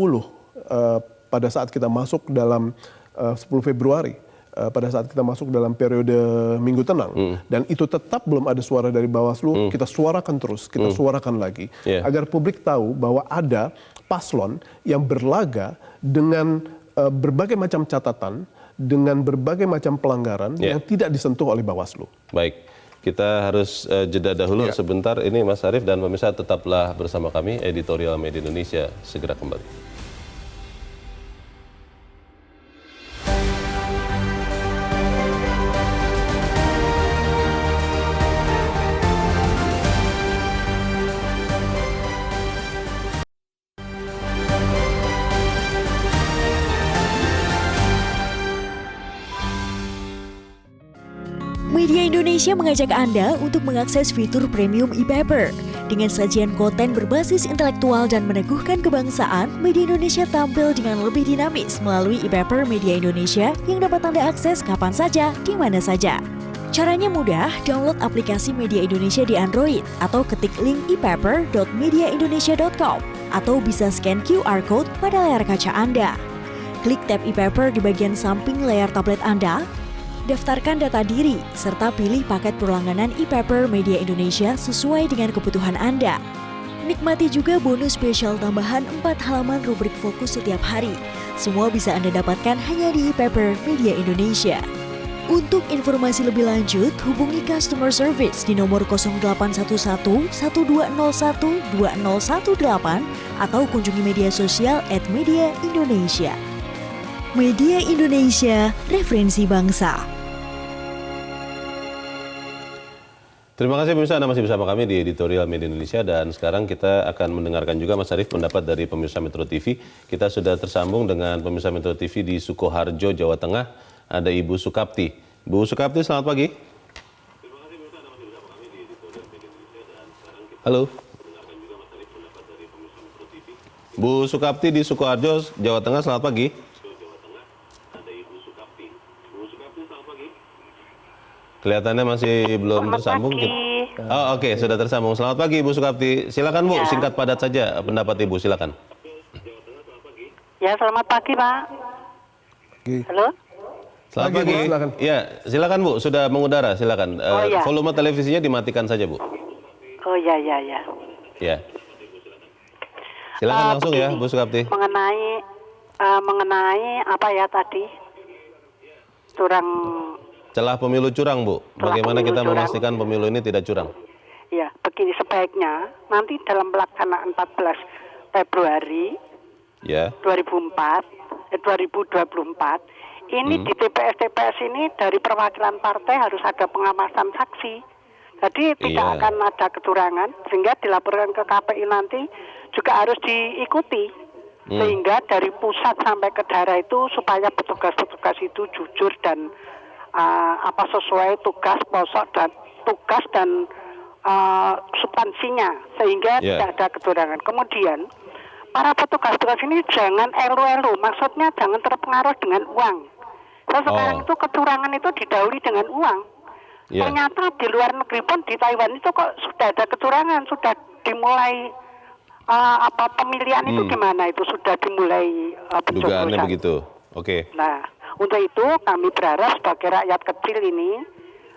pada saat kita masuk dalam 10 Februari, pada saat kita masuk dalam periode minggu tenang, dan itu tetap belum ada suara dari Bawaslu, kita suarakan terus, kita suarakan lagi, agar publik tahu bahwa ada paslon yang berlaga dengan berbagai macam catatan, dengan berbagai macam pelanggaran yang tidak disentuh oleh Bawaslu.
Baik, kita harus jeda dahulu sebentar. Ini Mas Arief dan pemirsa tetaplah bersama kami, Editorial Media Indonesia segera kembali.
Media Indonesia mengajak Anda untuk mengakses fitur premium e-paper. Dengan sajian konten berbasis intelektual dan meneguhkan kebangsaan, Media Indonesia tampil dengan lebih dinamis melalui e-paper Media Indonesia yang dapat Anda akses kapan saja, di mana saja. Caranya mudah, download aplikasi Media Indonesia di Android atau ketik link ePaper.mediaindonesia.com atau bisa scan QR Code pada layar kaca Anda. Klik tab ePaper di bagian samping layar tablet Anda, daftarkan data diri, serta pilih paket berlangganan ePaper Media Indonesia sesuai dengan kebutuhan Anda. Nikmati juga bonus spesial tambahan 4 halaman rubrik fokus setiap hari. Semua bisa Anda dapatkan hanya di ePaper Media Indonesia. Untuk informasi lebih lanjut, hubungi customer service di nomor 0811 1201 2018 atau kunjungi media sosial @mediaindonesia. Media Indonesia, referensi bangsa.
Terima kasih pemirsa, Anda masih bersama kami di editorial Media Indonesia dan sekarang kita akan mendengarkan juga Mas Arief pendapat dari pemirsa Metro TV. Kita sudah tersambung dengan pemirsa Metro TV di Sukoharjo, Jawa Tengah. Ada Ibu Sukapti. Bu Sukapti, selamat pagi. Halo. Bu Sukapti di Sukoharjo, Jawa Tengah, selamat pagi. Kelihatannya masih belum tersambung. Oh, oke, sudah tersambung. Selamat pagi Bu Sukapti. Silakan Bu, singkat padat saja pendapat Ibu, silakan.
Ya, selamat pagi Pak. Halo.
Selamat pagi.
Bu, silakan.
Ya, silakan Bu, sudah mengudara, silakan.
Ya.
Volume televisinya dimatikan saja Bu.
Oh ya.
Ya. Silakan langsung
begini,
ya Bu Sukapti.
Mengenai apa ya tadi?
Celah pemilu curang Bu. Bagaimana
pemilu
kita
curang.
memastikan pemilu ini tidak curang?
Ya, begini sebaiknya nanti dalam pelaksanaan 14 Februari
Ya.
2024 ini di TPS ini dari perwakilan partai harus ada pengawasan saksi. Jadi tidak akan ada kecurangan sehingga dilaporkan ke KPI nanti juga harus diikuti. Sehingga dari pusat sampai ke daerah itu supaya petugas-petugas itu jujur dan sesuai tugas pokok dan substansinya sehingga tidak ada kecurangan. Kemudian para petugas-petugas ini jangan elu-elu, maksudnya jangan terpengaruh dengan uang. Sekarang itu kecurangan itu didahului dengan uang. Ternyata di luar negeri pun di Taiwan itu kok sudah ada kecurangan, sudah dimulai pemilihan itu gimana itu sudah dimulai pencoblosan.
Dugaannya begitu. Oke.
Nah, untuk itu kami berharap sebagai rakyat kecil ini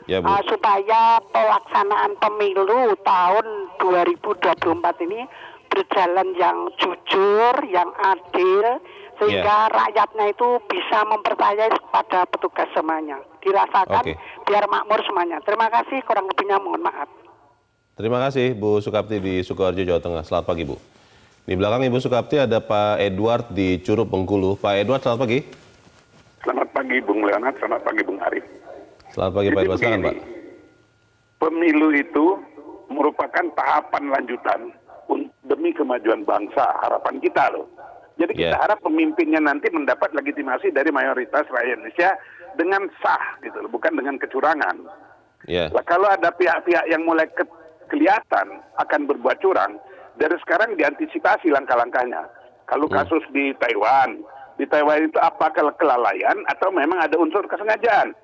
Ya, Bu.
supaya pelaksanaan pemilu tahun 2024 ini berjalan yang jujur, yang adil, sehingga rakyatnya itu bisa mempercayai kepada petugas semuanya. Dirasakan biar makmur semuanya. Terima kasih, kurang lebihnya mohon maaf.
Terima kasih Bu Sukapti di Sukoharjo, Jawa Tengah. Selamat pagi Bu. Di belakang Ibu Sukapti ada Pak Edward di Curup, Bengkulu. Pak Edward, selamat pagi.
Selamat pagi Bung Leonard, selamat pagi Bung Arief.
Selamat pagi Pak Edward, silakan Pak.
Pemilu itu merupakan tahapan lanjutan demi kemajuan bangsa, harapan kita loh. Jadi kita harap pemimpinnya nanti mendapat legitimasi dari mayoritas rakyat Indonesia dengan sah gitu loh, bukan dengan kecurangan. Nah, kalau ada pihak-pihak yang mulai kelihatan akan berbuat curang, dari sekarang diantisipasi langkah-langkahnya. Kalau kasus di Taiwan itu apakah kelalaian atau memang ada unsur kesengajaan?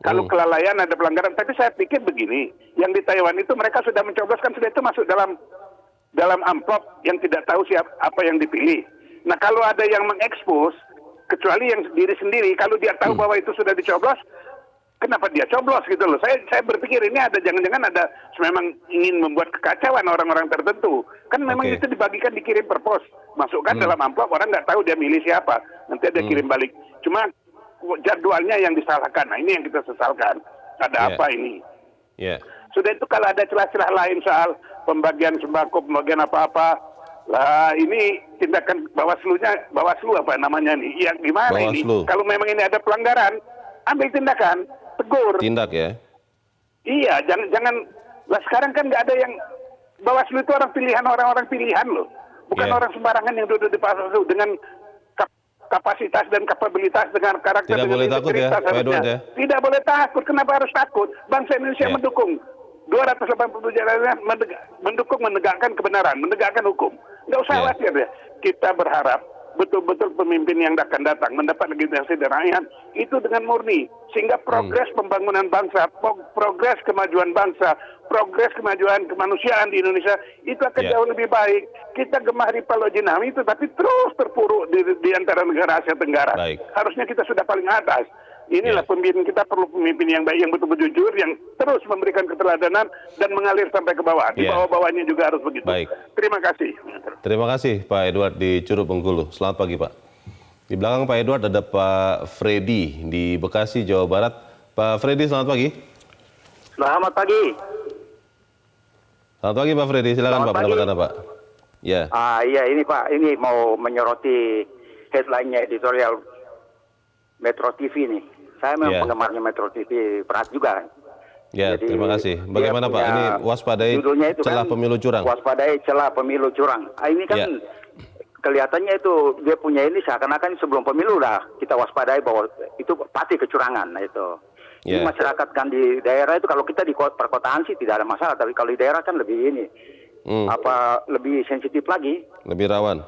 Kalau kelalaian ada pelanggaran, tapi saya pikir begini, yang di Taiwan itu mereka sudah mencobloskan, sudah itu masuk dalam amplop yang tidak tahu apa yang dipilih. Nah, kalau ada yang mengekspos, kecuali yang diri sendiri, kalau dia tahu bahwa itu sudah dicoblos, kenapa dia coblos gitu loh. Saya berpikir ini ada jangan-jangan ada memang ingin membuat kekacauan orang-orang tertentu. Kan memang itu dibagikan, dikirim per pos. Masukkan dalam amplop, orang nggak tahu dia milih siapa. Nanti dia kirim balik. Cuma jadwalnya yang disalahkan. Nah, ini yang kita sesalkan. Ada apa ini? Sudah itu kalau ada celah-celah lain soal pembagian sembako, pembagian apa-apa, lah ini tindakan Bawaslu apa namanya nih? Yang gimana
Bawaslu.
ini? Kalau memang ini ada pelanggaran, ambil tindakan, tegur.
Tindak ya?
Iya, jangan. Lah sekarang kan nggak ada yang Bawaslu itu orang-orang pilihan loh, bukan orang sembarangan yang duduk di Bawaslu dengan kapasitas dan kapabilitas dengan karakter.
Tidak boleh takut ya, Pak Edward ya?
Tidak boleh takut. Kenapa harus takut? Bangsa Indonesia mendukung. 287 negara mendukung menegakkan kebenaran, menegakkan hukum. Nggak usah khawatir ya. Kita berharap betul-betul pemimpin yang akan datang mendapat legitimasi dari rakyat itu dengan murni, sehingga progres pembangunan bangsa, progres kemajuan bangsa, progres kemajuan kemanusiaan di Indonesia itu akan jauh lebih baik. Kita gemar Rivaldo Jinami itu tapi terus terpuruk di antara negara Asia Tenggara. Harusnya kita sudah paling atas. Inilah pemimpin, kita perlu pemimpin yang baik, yang betul-betul jujur, yang terus memberikan keteladanan dan mengalir sampai ke bawah. Di bawah-bawahnya juga harus begitu. Terima kasih.
Terima kasih Pak Edward di Curug Bengkulu. Selamat pagi Pak. Di belakang Pak Edward ada Pak Freddy di Bekasi, Jawa Barat. Pak Freddy, selamat pagi.
Selamat pagi.
Selamat pagi Pak Freddy, silakan Pak, pendapat Anda Pak. Ya.
Iya ini Pak, ini mau menyoroti headline-nya editorial Metro TV nih. Saya memang penggemarnya Metro TV, berat juga.
Ya, jadi, terima kasih. Bagaimana Pak? Ini waspadai celah pemilu curang.
Waspadai celah pemilu curang. Ini kan kelihatannya itu dia punya ini seakan-akan sebelum pemilu udah kita waspadai bahwa itu pasti kecurangan. Nah itu. Ini masyarakat kan di daerah itu, kalau kita di perkotaan sih tidak ada masalah, tapi kalau di daerah kan lebih ini lebih sensitif lagi.
Lebih rawan.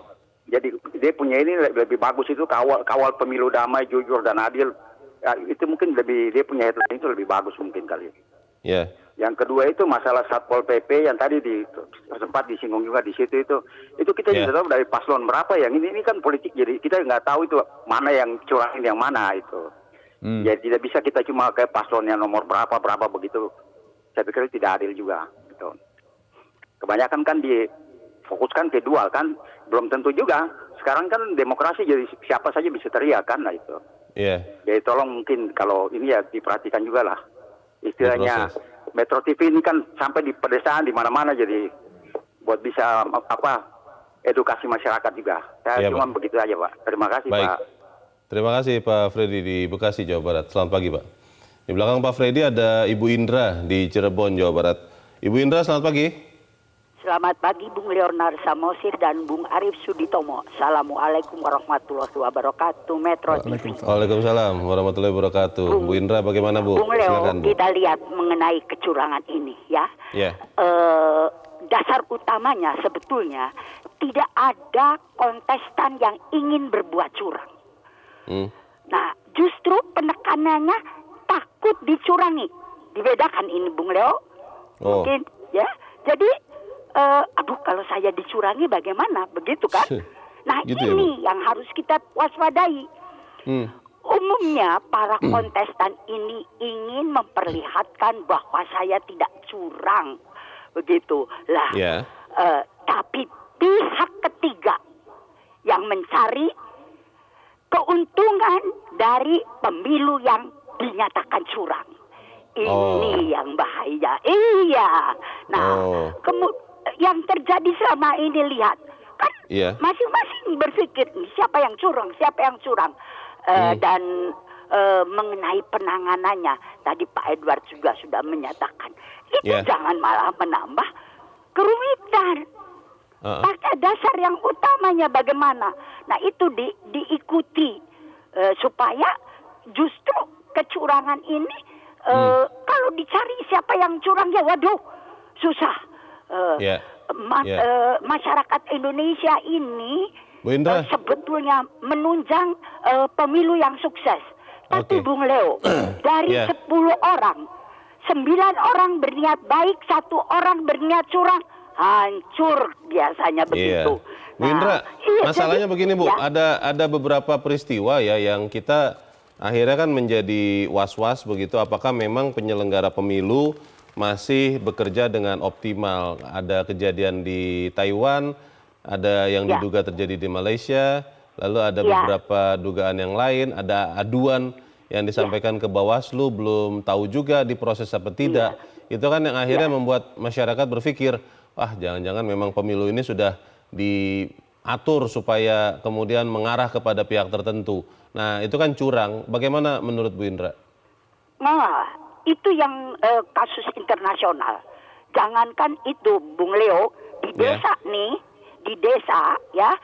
Jadi dia punya ini lebih bagus itu kawal pemilu damai, jujur dan adil. Ya, itu mungkin lebih dia punya headline itu lebih bagus mungkin kali.
Ya.
Yang kedua itu masalah Satpol PP yang tadi sempat disinggung juga di situ itu kita tidak tahu dari paslon berapa yang ini kan politik, jadi kita nggak tahu itu mana yang curangin yang mana itu. Jadi tidak bisa kita cuma ke paslon yang nomor berapa begitu. Saya pikir itu tidak adil juga. Gitu. Kebanyakan kan difokuskan ke dual kan, belum tentu juga. Sekarang kan demokrasi jadi siapa saja bisa teriak kan, nah itu. Jadi tolong mungkin kalau ini ya diperhatikan juga lah. Istilahnya Metro TV ini kan sampai di pedesaan di mana-mana, jadi buat bisa edukasi masyarakat juga. Saya cuma begitu aja Pak. Terima kasih Pak.
Terima kasih Pak Freddy di Bekasi, Jawa Barat. Selamat pagi Pak. Di belakang Pak Freddy ada Ibu Indra di Cirebon, Jawa Barat. Ibu Indra, selamat pagi.
Selamat pagi Bung Leonard Samosir dan Bung Arief Suditomo. Assalamualaikum warahmatullahi wabarakatuh. Metro TV.
Waalaikumsalam warahmatullahi wabarakatuh. Bu Indra, bagaimana Bu?
Bung Leo,
silakan, Bu.
kita lihat mengenai kecurangan ini ya. Dasar utamanya sebetulnya tidak ada kontestan yang ingin berbuat curang. Nah, justru penekanannya takut dicurangi. Dibedakan ini Bung Leo. Mungkin ya. Jadi kalau saya dicurangi bagaimana, begitu kan? Nah gitu ini yang harus kita waspadai. Umumnya para kontestan ini ingin memperlihatkan bahwa saya tidak curang, begitu lah. Tapi pihak ketiga yang mencari keuntungan dari pemilu yang dinyatakan curang. Ini yang bahaya. Iya. Nah, yang terjadi selama ini lihat kan masing-masing berpikir siapa yang curang, dan mengenai penanganannya tadi Pak Edward juga sudah menyatakan itu jangan malah menambah kerumitan. Pakai dasar yang utamanya bagaimana. Nah itu diikuti supaya justru kecurangan ini kalau dicari siapa yang curang ya waduh susah. Masyarakat Indonesia ini sebetulnya menunjang pemilu yang sukses. Tapi Bung Leo, dari 10 orang, 9 orang berniat baik, 1 orang berniat curang, hancur biasanya begitu.
Bu Indra, masalahnya begini Bu, ada beberapa peristiwa ya yang kita akhirnya kan menjadi was-was begitu, apakah memang penyelenggara pemilu masih bekerja dengan optimal. Ada kejadian di Taiwan, ada yang diduga terjadi di Malaysia, lalu ada beberapa dugaan yang lain, ada aduan yang disampaikan ke Bawaslu, belum tahu juga diproses apa tidak. Itu kan yang akhirnya membuat masyarakat berpikir, wah jangan-jangan memang pemilu ini sudah diatur supaya kemudian mengarah kepada pihak tertentu. Nah itu kan curang, bagaimana menurut Bu Indra?
Nah, itu yang kasus internasional. Jangankan itu, Bung Leo, di desa nih, di desa ya,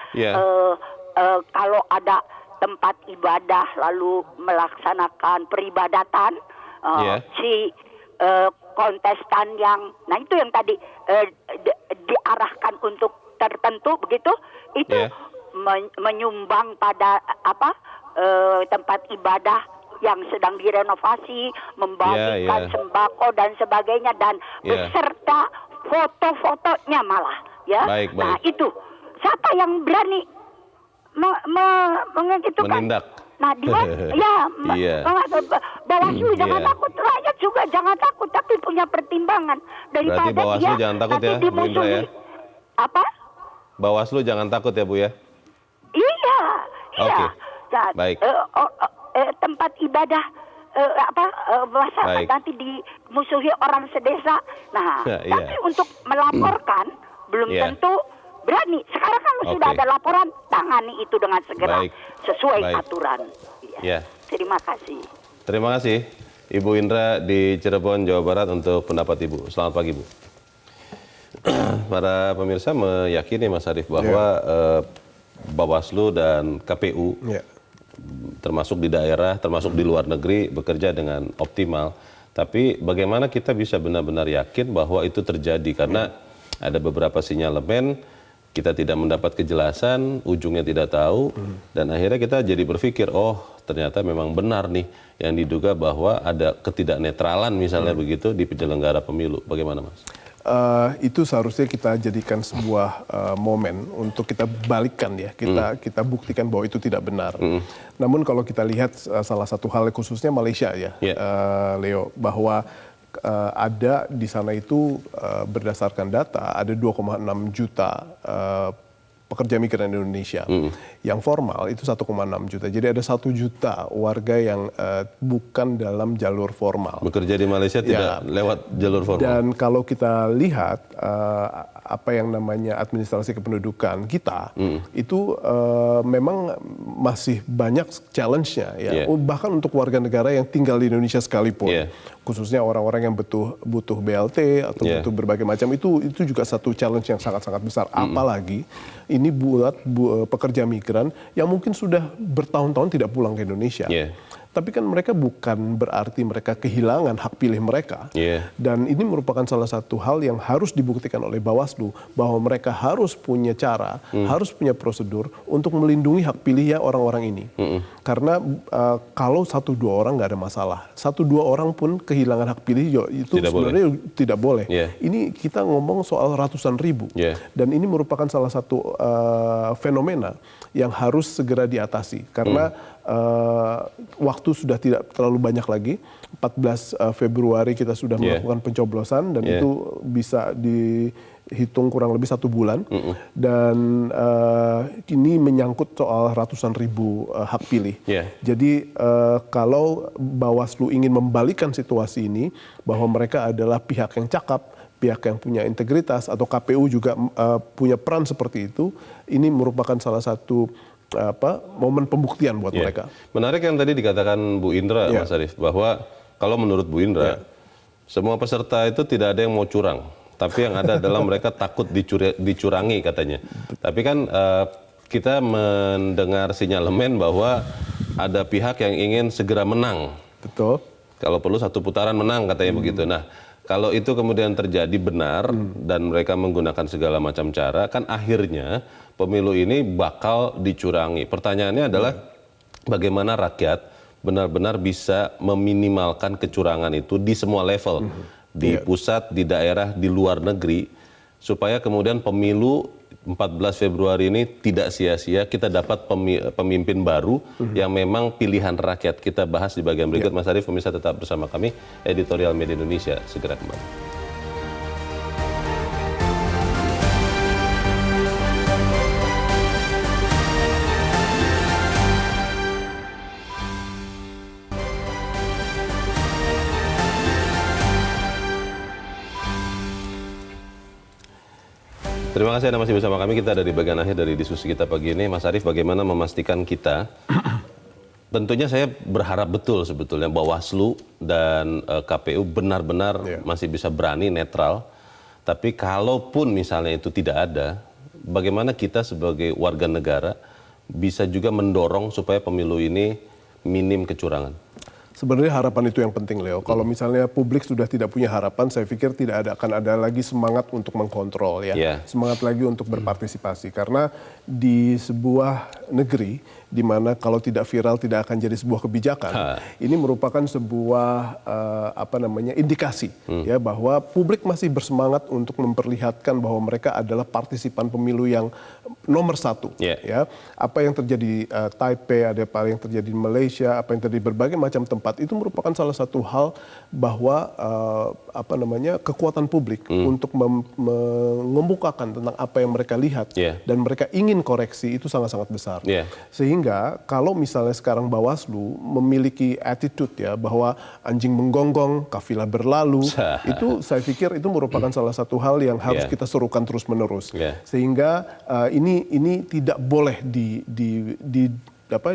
kalau ada tempat ibadah lalu melaksanakan peribadatan, si kontestan yang, nah itu yang tadi diarahkan untuk tertentu begitu, itu menyumbang pada tempat ibadah yang sedang direnovasi, membagikan sembako dan sebagainya, dan beserta foto-fotonya malah, ya.
Baik.
Nah itu siapa yang berani mengitukan?
Menindak.
Nah dia, Bawaslu jangan takut, rakyat juga jangan takut, tapi punya pertimbangan daripada
berarti Bawaslu jangan takut ya, Bu Indra ya?
Apa?
Bawaslu jangan takut ya, Bu ya?
Iya.
Oke.
Nah,
Baik.
Tempat ibadah masyarakat nanti dimusuhi orang sedesa. Nah, tapi untuk melaporkan belum tentu berani. Sekarang kan sudah ada laporan, tangani itu dengan segera sesuai aturan.
Ya.
Terima kasih.
Terima kasih Ibu Indra di Cirebon, Jawa Barat untuk pendapat Ibu. Selamat pagi, Bu. Para pemirsa meyakini Mas Arief bahwa Bawaslu dan KPU termasuk di daerah, termasuk di luar negeri bekerja dengan optimal. Tapi bagaimana kita bisa benar-benar yakin bahwa itu terjadi? Karena ada beberapa sinyalemen, kita tidak mendapat kejelasan, ujungnya tidak tahu, dan akhirnya kita jadi berpikir, oh ternyata memang benar nih yang diduga bahwa ada ketidaknetralan misalnya begitu di penyelenggara pemilu. Bagaimana, Mas?
Itu seharusnya kita jadikan sebuah momen untuk kita balikkan ya, kita buktikan bahwa itu tidak benar. Namun kalau kita lihat salah satu hal khususnya Malaysia ya, Leo, bahwa ada di sana itu berdasarkan data ada 2,6 juta pekerja migran Indonesia. Yang formal itu 1,6 juta. Jadi ada 1 juta warga yang bukan dalam jalur formal.
Bekerja di Malaysia tidak lewat jalur formal.
Dan kalau kita lihat apa yang namanya administrasi kependudukan kita, itu memang masih banyak challenge-nya ya. Bahkan untuk warga negara yang tinggal di Indonesia sekalipun. Khususnya orang-orang yang butuh BLT atau butuh berbagai macam, itu juga satu challenge yang sangat-sangat besar. Apalagi ini buat pekerja migran yang mungkin sudah bertahun-tahun tidak pulang ke Indonesia. Tapi kan mereka bukan berarti mereka kehilangan hak pilih mereka. Dan ini merupakan salah satu hal yang harus dibuktikan oleh Bawaslu, bahwa mereka harus punya cara, harus punya prosedur untuk melindungi hak pilihnya orang-orang ini. Karena kalau 1-2 orang nggak ada masalah, 1-2 orang pun kehilangan hak pilih itu sebenarnya tidak boleh. Ini kita ngomong soal ratusan ribu. Dan ini merupakan salah satu fenomena yang harus segera diatasi. Karena waktu sudah tidak terlalu banyak lagi. 14 Februari kita sudah melakukan pencoblosan dan itu bisa dihitung kurang lebih 1 bulan. Dan ini menyangkut soal ratusan ribu hak pilih. Jadi kalau Bawaslu ingin membalikan situasi ini, bahwa mereka adalah pihak yang cakap, pihak yang punya integritas, atau KPU juga punya peran seperti itu, ini merupakan salah satu momen pembuktian buat mereka. Menarik
yang tadi dikatakan Bu Indra, Mas Arief, bahwa kalau menurut Bu Indra, semua peserta itu tidak ada yang mau curang, tapi yang ada adalah mereka takut dicurangi katanya. Tapi kan kita mendengar sinyalemen bahwa ada pihak yang ingin segera menang.
Betul.
Kalau perlu 1 putaran menang katanya begitu. Nah, kalau itu kemudian terjadi benar dan mereka menggunakan segala macam cara, kan akhirnya pemilu ini bakal dicurangi. Pertanyaannya adalah bagaimana rakyat benar-benar bisa meminimalkan kecurangan itu di semua level, di pusat, di daerah, di luar negeri, supaya kemudian pemilu 14 Februari ini tidak sia-sia, kita dapat pemimpin baru yang memang pilihan rakyat. Kita bahas di bagian berikut. Mas Arief, pemirsa tetap bersama kami, Editorial Media Indonesia segera kembali. Terima kasih Anda masih bersama kami. Kita ada di bagian akhir dari diskusi kita pagi ini. Mas Arief, bagaimana memastikan kita, tentunya saya berharap betul sebetulnya Bawaslu dan KPU benar-benar masih bisa berani netral. Tapi kalaupun misalnya itu tidak ada, bagaimana kita sebagai warga negara bisa juga mendorong supaya pemilu ini minim kecurangan?
Sebenarnya harapan itu yang penting, Leo. Kalau misalnya publik sudah tidak punya harapan, saya pikir akan ada lagi semangat untuk mengkontrol ya, semangat lagi untuk berpartisipasi. Karena di sebuah negeri di mana kalau tidak viral tidak akan jadi sebuah kebijakan, ini merupakan sebuah indikasi ya bahwa publik masih bersemangat untuk memperlihatkan bahwa mereka adalah partisipan pemilu yang nomor satu. Ya, apa yang terjadi di Taipei, ada apa yang terjadi di Malaysia, apa yang terjadi di berbagai macam tempat, itu merupakan salah satu hal bahwa kekuatan publik untuk mengemukakan tentang apa yang mereka lihat dan mereka ingin koreksi itu sangat-sangat besar. Sehingga kalau misalnya sekarang Bawaslu memiliki attitude ya bahwa anjing menggonggong, kafilah berlalu, itu saya pikir itu merupakan salah satu hal yang harus kita serukan terus-menerus. Sehingga ini tidak boleh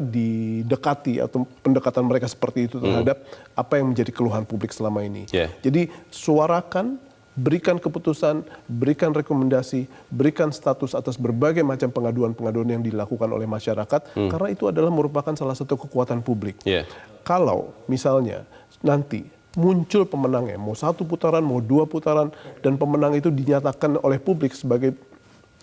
didekati atau pendekatan mereka seperti itu terhadap apa yang menjadi keluhan publik selama ini. Jadi suarakan, berikan keputusan, berikan rekomendasi, berikan status atas berbagai macam pengaduan-pengaduan yang dilakukan oleh masyarakat, karena itu adalah merupakan salah satu kekuatan publik. Kalau misalnya nanti muncul pemenangnya, mau 1 putaran, mau 2 putaran, dan pemenang itu dinyatakan oleh publik sebagai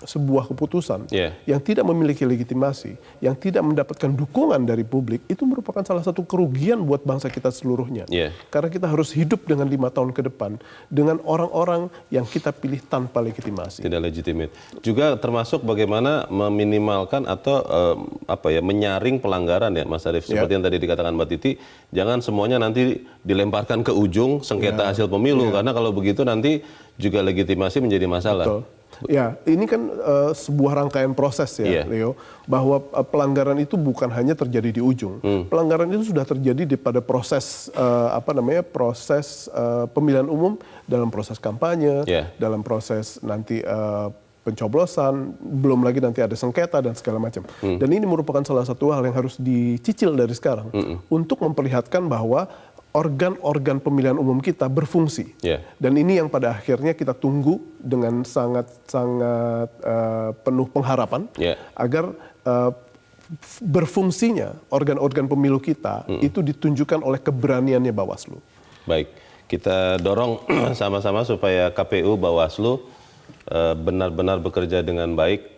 sebuah keputusan yang tidak memiliki legitimasi, yang tidak mendapatkan dukungan dari publik, itu merupakan salah satu kerugian buat bangsa kita seluruhnya. Karena kita harus hidup dengan 5 tahun ke depan dengan orang-orang yang kita pilih tanpa legitimasi.
Tidak legitimate. Juga termasuk bagaimana meminimalkan atau menyaring pelanggaran ya, Mas Arief. Seperti yang tadi dikatakan Mbak Titi, jangan semuanya nanti dilemparkan ke ujung sengketa hasil pemilu, karena kalau begitu nanti juga legitimasi menjadi masalah.
Betul. Ya, ini kan sebuah rangkaian proses ya, Leo, bahwa pelanggaran itu bukan hanya terjadi di ujung. Pelanggaran itu sudah terjadi pada proses proses pemilihan umum, dalam proses kampanye, dalam proses nanti pencoblosan, belum lagi nanti ada sengketa dan segala macam. Dan ini merupakan salah satu hal yang harus dicicil dari sekarang untuk memperlihatkan bahwa organ-organ pemilihan umum kita berfungsi. Dan ini yang pada akhirnya kita tunggu dengan sangat-sangat penuh pengharapan agar berfungsinya organ-organ pemilu kita itu ditunjukkan oleh keberaniannya Bawaslu.
Baik, kita dorong sama-sama supaya KPU Bawaslu benar-benar bekerja dengan baik,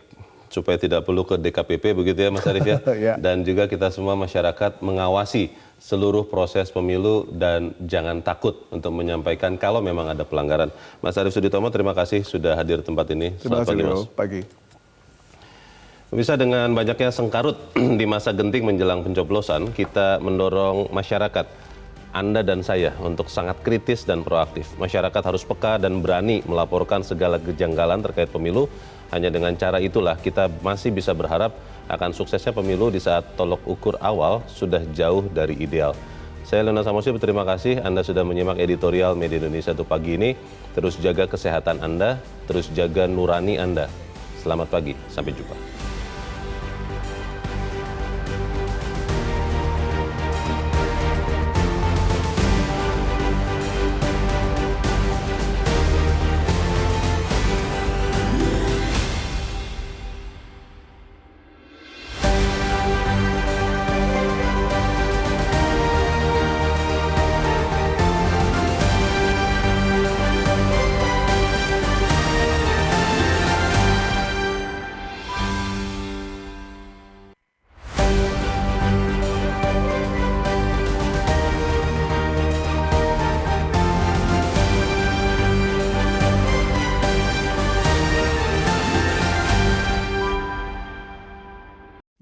supaya tidak perlu ke DKPP begitu ya Mas Arief ya. Dan juga kita semua masyarakat mengawasi seluruh proses pemilu dan jangan takut untuk menyampaikan kalau memang ada pelanggaran. Mas Arief Suditomo, terima kasih sudah hadir di tempat ini.
Terima kasih, Mas. Pagi.
Pemirsa, dengan banyaknya sengkarut di masa genting menjelang pencoblosan, kita mendorong masyarakat, Anda dan saya, untuk sangat kritis dan proaktif. Masyarakat harus peka dan berani melaporkan segala kejanggalan terkait pemilu. Hanya dengan cara itulah kita masih bisa berharap akan suksesnya pemilu di saat tolok ukur awal sudah jauh dari ideal. Saya Leonard Samosir, berterima kasih Anda sudah menyimak editorial Media Indonesia untuk pagi ini. Terus jaga kesehatan Anda, terus jaga nurani Anda. Selamat pagi, sampai jumpa.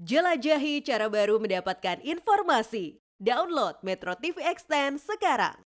Jelajahi cara baru mendapatkan informasi. Download Metro TV Extend sekarang.